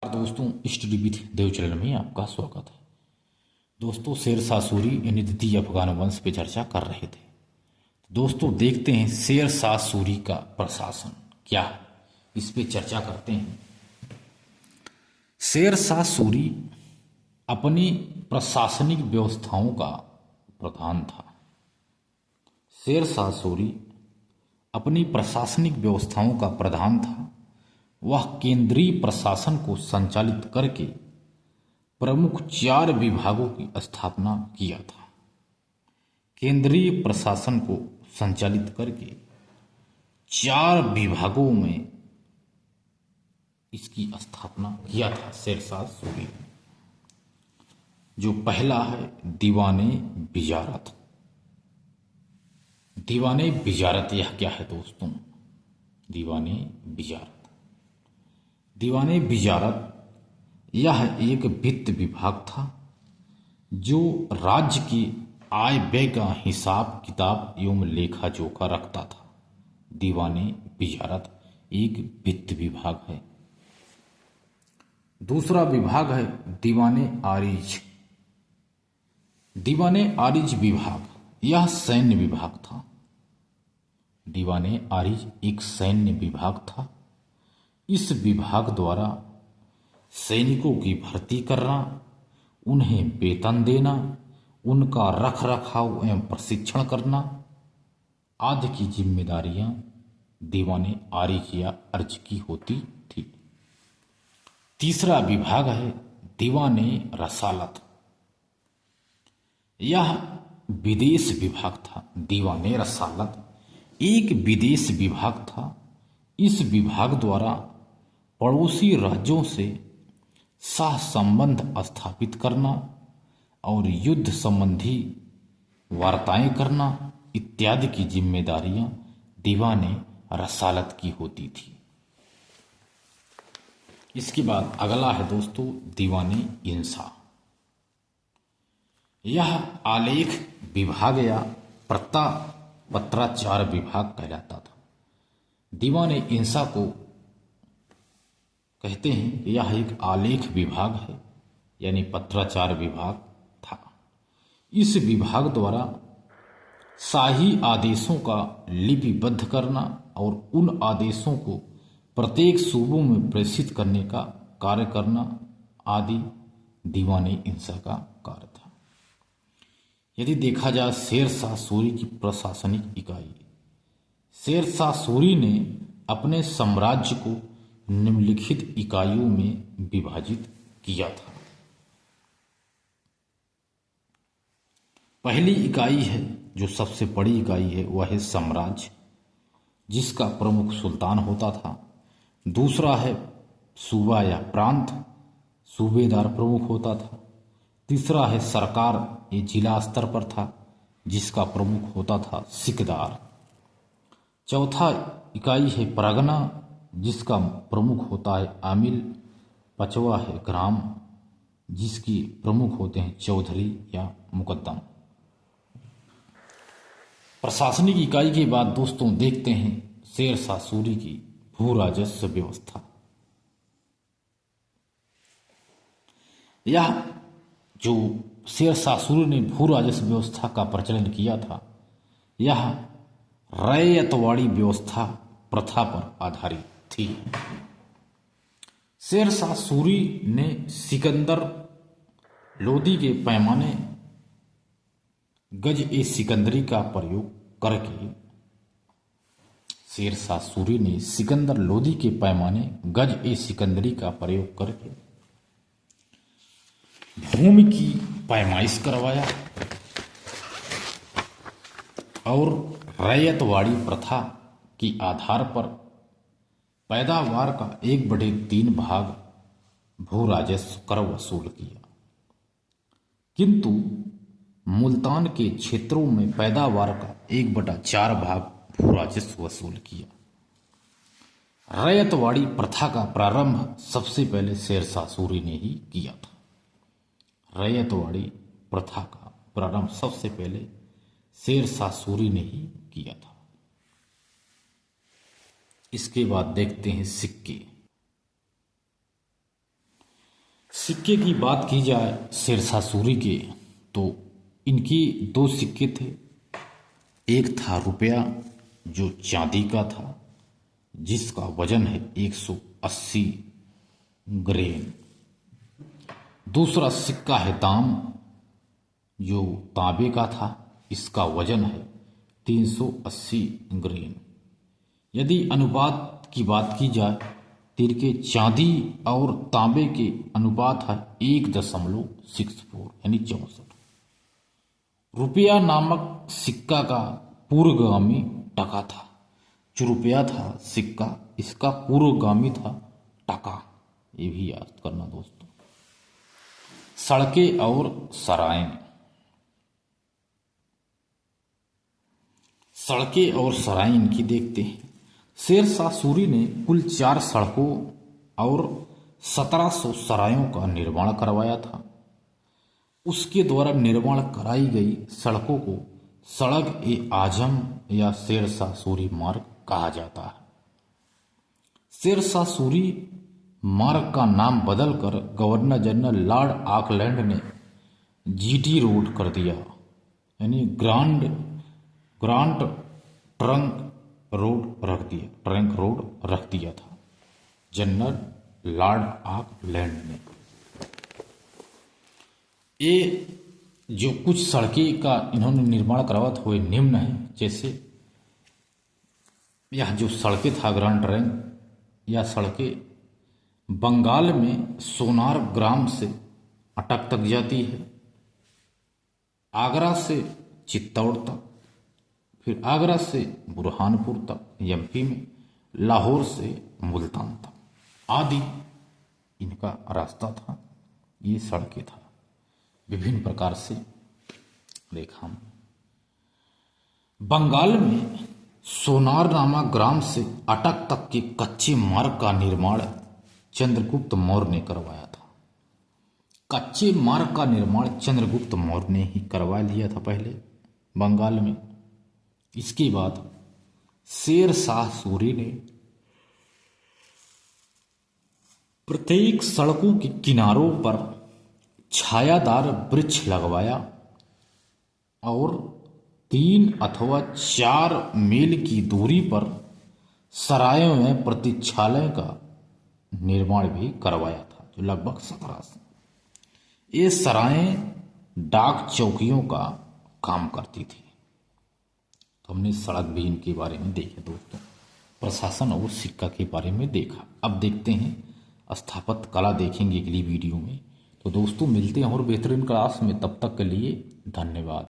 दोस्तों, study with Dev channel में आपका स्वागत है। दोस्तों, शेर शाह सूरी यानी द्वितीय अफगान वंश पे चर्चा कर रहे थे। दोस्तों, देखते हैं शेर शाह सूरी का प्रशासन क्या है, इस पे चर्चा करते हैं। शेर शाह सूरी अपनी प्रशासनिक व्यवस्थाओं का प्रधान था। शेर शाह सूरी अपनी प्रशासनिक व्यवस्थाओं का प्रधान था। वह केंद्रीय प्रशासन को संचालित करके प्रमुख 4 विभागों की स्थापना किया था। केंद्रीय प्रशासन को संचालित करके 4 विभागों में इसकी स्थापना किया था शेर शाह सूरी ने। जो पहला है दीवाने विजारत। दीवाने विजारत यह क्या है दोस्तों? दीवाने विजारत, दीवाने विजारत यह एक वित्त विभाग था जो राज्य की आय व्यय का हिसाब किताब एवं लेखा जोखा रखता था। दीवाने विजारत एक वित्त विभाग है। दूसरा विभाग है दीवाने आरिज। दीवाने आरिज विभाग यह सैन्य विभाग था। दीवाने आरिज एक सैन्य विभाग था। इस विभाग द्वारा सैनिकों की भर्ती करना, उन्हें वेतन देना, उनका रख रखाव एवं प्रशिक्षण करना आदि की जिम्मेदारियां दीवाने आरिज या अर्ज की होती थी। तीसरा विभाग है दीवाने रसालत। यह विदेश विभाग था। दीवाने रसालत एक विदेश विभाग था। इस विभाग द्वारा पड़ोसी राज्यों से सह संबंध स्थापित करना और युद्ध संबंधी वार्ताएं करना इत्यादि की जिम्मेदारियां दीवाने रसालत की होती थी। इसके बाद अगला है दोस्तों दीवाने इंसा। यह आलेख विभाग या पत्राचार विभाग कहलाता था। दीवाने इंसा को कहते हैं कि यह एक आलेख विभाग है, यानी पत्राचार विभाग था। इस विभाग द्वारा शाही आदेशों का लिपिबद्ध करना और उन आदेशों को प्रत्येक सूबों में प्रेषित करने का कार्य करना आदि दीवाने इंसा का कार्य था। यदि देखा जाए शेर शाह सूरी की प्रशासनिक इकाई, शेर शाह सूरी ने अपने साम्राज्य को निम्नलिखित इकाइयों में विभाजित किया था। पहली इकाई है, जो सबसे बड़ी इकाई है, वह है साम्राज्य, जिसका प्रमुख सुल्तान होता था। दूसरा है सूबा या प्रांत, सूबेदार प्रमुख होता था। तीसरा है सरकार, ये जिला स्तर पर था, जिसका प्रमुख होता था सिकदार। चौथा इकाई है परगना, जिसका प्रमुख होता है आमिल। पांचवा है ग्राम, जिसकी प्रमुख होते हैं चौधरी या मुकद्दम। प्रशासनिक इकाई के बाद दोस्तों देखते हैं शेर शाह सूरी की भू राजस्व व्यवस्था। यह जो शेर शाह सूरी ने भू राजस्व व्यवस्था का प्रचलन किया था, यह रैयतवाड़ी व्यवस्था प्रथा पर आधारित थी। शेर शाह सूरी ने सिकंदर लोदी के पैमाने गज ए सिकंदरी का प्रयोग करके, शेर शाह सूरी ने सिकंदर लोदी के पैमाने गज ए सिकंदरी का प्रयोग करके भूमि की पैमाइश करवाया और रैयतवाड़ी प्रथा की आधार पर पैदावार का 1/3 भाग भू राजस्व कर वसूल किया। किंतु मुल्तान के क्षेत्रों में पैदावार का 1/4 भाग भू राजस्व वसूल किया। रैयतवाड़ी प्रथा का प्रारंभ सबसे पहले शेर शाह सूरी ने ही किया था। रैयतवाड़ी प्रथा का प्रारंभ सबसे पहले शेर शाह सूरी ने ही किया था। इसके बाद देखते हैं सिक्के। सिक्के की बात की जाए शेरशाह सूरी के, तो इनकी दो सिक्के थे। एक था रुपया जो चांदी का था, जिसका वजन है 180 ग्रेन। दूसरा सिक्का है ताम, जो तांबे का था, इसका वजन है 380 ग्रेन। यदि अनुपात की बात की जाए, तिरके चांदी और तांबे के अनुपात है 1.64 यानी 64। रुपया नामक सिक्का का पूर्वगामी टका था। जो रुपया था सिक्का, इसका पूर्वगामी था टका। ये भी याद करना दोस्तों। सड़कें और सराय। सड़कें और सराय इनकी देखते हैं। शेरशाह सूरी ने कुल 4 सड़कों और 1700 सरायों का निर्माण करवाया था। उसके द्वारा निर्माण कराई गई सड़कों को सड़क ए आजम या शेरशाह सूरी मार्ग कहा जाता है। शेरशाह सूरी मार्ग का नाम बदलकर गवर्नर जनरल लॉर्ड ऑकलैंड ने जीटी रोड कर दिया, यानी ग्रांड ट्रंक रोड रख दिया था जनरल लॉर्ड ऑकलैंड ने। ये जो कुछ सड़कें का इन्होंने निर्माण करवा था वो निम्न है। जैसे यह जो सड़कें था ग्रांड ट्रंक, यह सड़कें बंगाल में सोनार ग्राम से अटक तक जाती है, आगरा से चित्तौड़ तक, फिर आगरा से बुरहानपुर तक एमपी में, लाहौर से मुल्तान तक आदि इनका रास्ता था। ये सड़कें था विभिन्न प्रकार से रेखा में। बंगाल में सोनार नामक ग्राम से अटक तक के कच्चे मार्ग का निर्माण चंद्रगुप्त मौर्य ने करवाया था। कच्चे मार्ग का निर्माण चंद्रगुप्त मौर्य ने ही करवा लिया था पहले बंगाल में। इसके बाद शेरशाह सूरी ने प्रत्येक सड़कों के किनारों पर छायादार वृक्ष लगवाया और 3 अथवा 4 मील की दूरी पर सरायों में प्रतीक्षालय का निर्माण भी करवाया था, जो लगभग 1700। ये सरायें डाक चौकियों का काम करती थी। तो हमने सड़क भी इनके बारे में देखे दोस्तों, प्रशासन और सिक्का के बारे में देखा। अब देखते हैं स्थापत्य कला, देखेंगे अगली वीडियो में। तो दोस्तों मिलते हैं और बेहतरीन क्लास में, तब तक के लिए धन्यवाद।